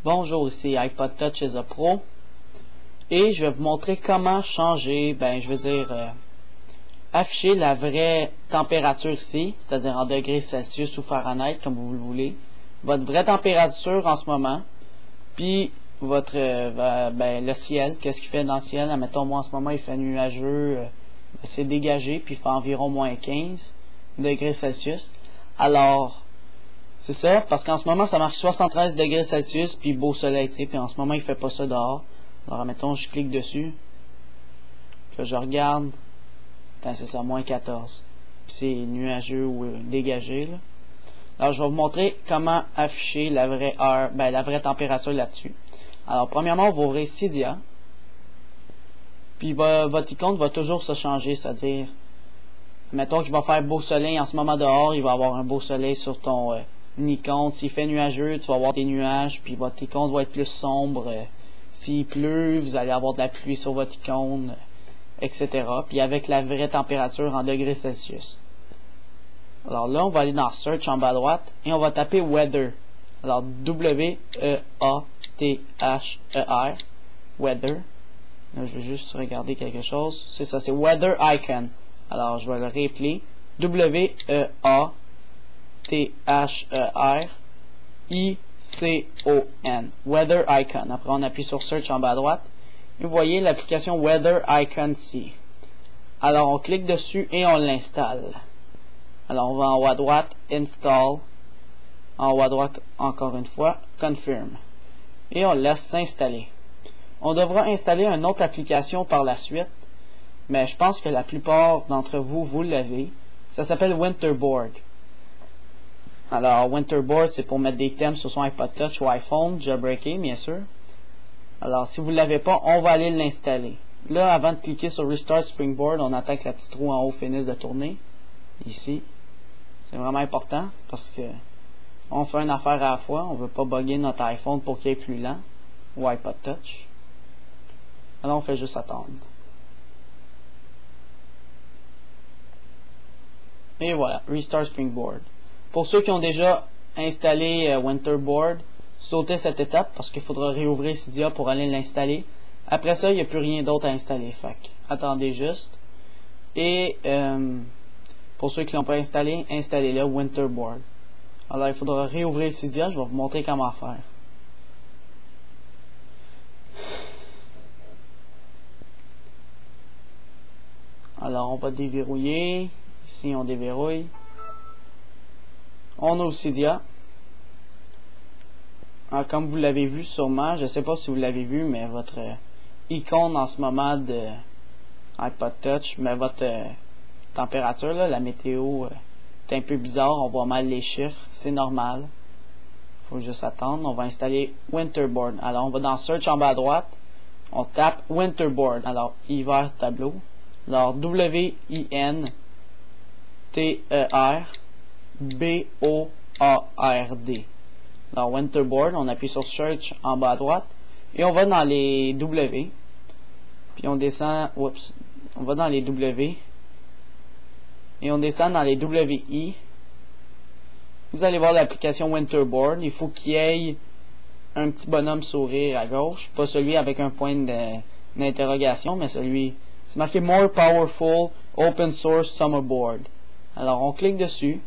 Bonjour, ici iPod Touch is a Pro et je vais vous montrer comment changer, afficher la vraie température ici, c'est-à-dire en degrés Celsius ou Fahrenheit comme vous le voulez, votre vraie température en ce moment, puis votre le ciel, qu'est-ce qu'il fait dans le ciel. Admettons, moi en ce moment il fait nuageux, c'est dégagé, puis il fait environ moins 15 degrés Celsius. Alors c'est ça, parce qu'en ce moment, ça marque 73 degrés Celsius, puis beau soleil, tu sais, puis en ce moment, il fait pas ça dehors. Alors, admettons, je clique dessus, puis là, je regarde, c'est ça, moins 14. Puis c'est nuageux ou dégagé, là. Alors, je vais vous montrer comment afficher la vraie heure, la vraie température là-dessus. Alors, premièrement, vous ouvrez Cydia, puis votre icône va toujours se changer, c'est-à-dire, mettons qu'il va faire beau soleil en ce moment dehors, il va avoir un beau soleil sur ton icône. S'il fait nuageux, tu vas avoir des nuages, puis votre icône va être plus sombre. S'il pleut, vous allez avoir de la pluie sur votre icône, etc. Puis avec la vraie température en degrés Celsius. Alors là, on va aller dans Search en bas à droite, et on va taper Weather. Alors, W-E-A-T-H-E-R, Weather. Là, je vais juste regarder quelque chose. C'est ça, c'est Weather Icon. Alors, je vais le réappeler. W-E-A-T-H-E-R-I-C-O-N. Weather Icon. Après, on appuie sur Search en bas à droite. Et vous voyez l'application Weather Icon ici. Alors, on clique dessus et on l'installe. Alors, on va en haut à droite, Install. En haut à droite, encore une fois, Confirm. Et on laisse s'installer. On devra installer une autre application par la suite. Mais je pense que la plupart d'entre vous, vous l'avez. Ça s'appelle Winterboard. Alors, Winterboard, c'est pour mettre des thèmes sur son iPod Touch ou iPhone, jailbreaké, bien sûr. Alors, si vous ne l'avez pas, on va aller l'installer. Là, avant de cliquer sur Restart Springboard, on attend que la petite roue en haut finisse de tourner. Ici. C'est vraiment important parce que on fait une affaire à la fois. On ne veut pas bugger notre iPhone pour qu'il aille plus lent. Ou iPod Touch. Alors, on fait juste attendre. Et voilà, Restart Springboard. Pour ceux qui ont déjà installé Winterboard, sautez cette étape parce qu'il faudra réouvrir Cydia pour aller l'installer. Après ça, il n'y a plus rien d'autre à installer. Fait attendez juste. Et pour ceux qui l'ont pas installé, installez-le Winterboard. Alors, il faudra réouvrir Cydia. Je vais vous montrer comment faire. Alors, on va déverrouiller. Ici, on déverrouille. On ouvre Cydia. Alors, comme vous l'avez vu sûrement, je ne sais pas si vous l'avez vu, mais votre icône en ce moment de iPod Touch, mais votre température, là, la météo est un peu bizarre. On voit mal les chiffres. C'est normal. Il faut juste attendre. On va installer Winterboard. Alors, on va dans Search en bas à droite. On tape Winterboard. Alors, hiver tableau. Alors, W-I-N-T-E-R-B-O-A-R-D. Alors, Winterboard, on appuie sur Search en bas à droite. Et on va dans les W. Puis on descend, on va dans les W. Et on descend dans les WI. Vous allez voir l'application Winterboard. Il faut qu'il y ait un petit bonhomme sourire à gauche. Pas celui avec un point d'interrogation, mais celui... C'est marqué More Powerful Open Source Summer Board. Alors, on clique dessus.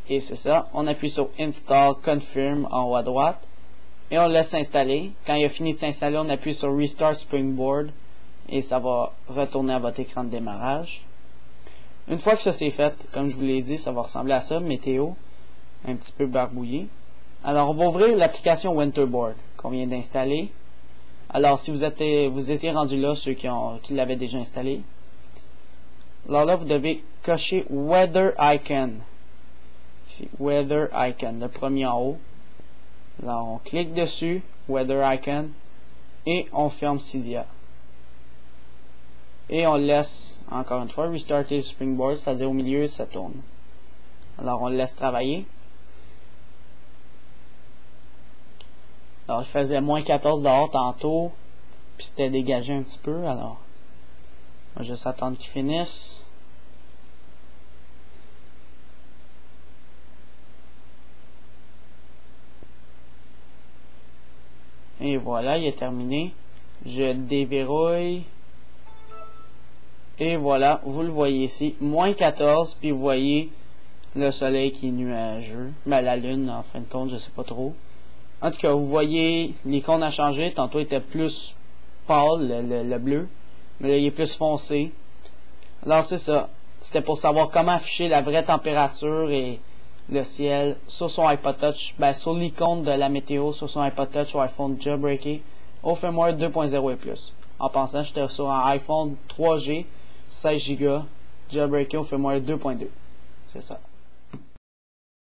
Et c'est ça. On appuie sur Install Confirm en haut à droite. Et on le laisse s'installer. Quand il a fini de s'installer, on appuie sur Restart Springboard. Et ça va retourner à votre écran de démarrage. Une fois que ça c'est fait, comme je vous l'ai dit, ça va ressembler à ça. Météo. Un petit peu barbouillé. Alors, on va ouvrir l'application Winterboard qu'on vient d'installer. Alors, si vous étiez rendu là, ceux qui l'avaient déjà installé. Alors là, vous devez cocher Weather Icon. Ici, Weather Icon, le premier en haut. Là, on clique dessus, Weather Icon, et on ferme Cydia. Et on laisse, encore une fois, restarter Springboard, c'est-à-dire au milieu, ça tourne. Alors, on le laisse travailler. Alors, il faisait moins 14 dehors tantôt, puis c'était dégagé un petit peu, alors on va juste attendre qu'il finisse. Et voilà, il est terminé. Je déverrouille. Et voilà, vous le voyez ici, moins 14, puis vous voyez le soleil qui est nuageux. Ben, la lune, en fin de compte, je sais pas trop. En tout cas, vous voyez, l'icône a changé. Tantôt, il était plus pâle, le bleu. Mais là, il est plus foncé. Alors, c'est ça. C'était pour savoir comment afficher la vraie température et le ciel sur son iPod Touch. Ben, sur l'icône de la météo, sur son iPod Touch ou iPhone jailbreaké au firmware 2.0 et plus. En pensant, j'étais sur un iPhone 3G, 16 Go, jailbreaké au firmware 2.2. C'est ça.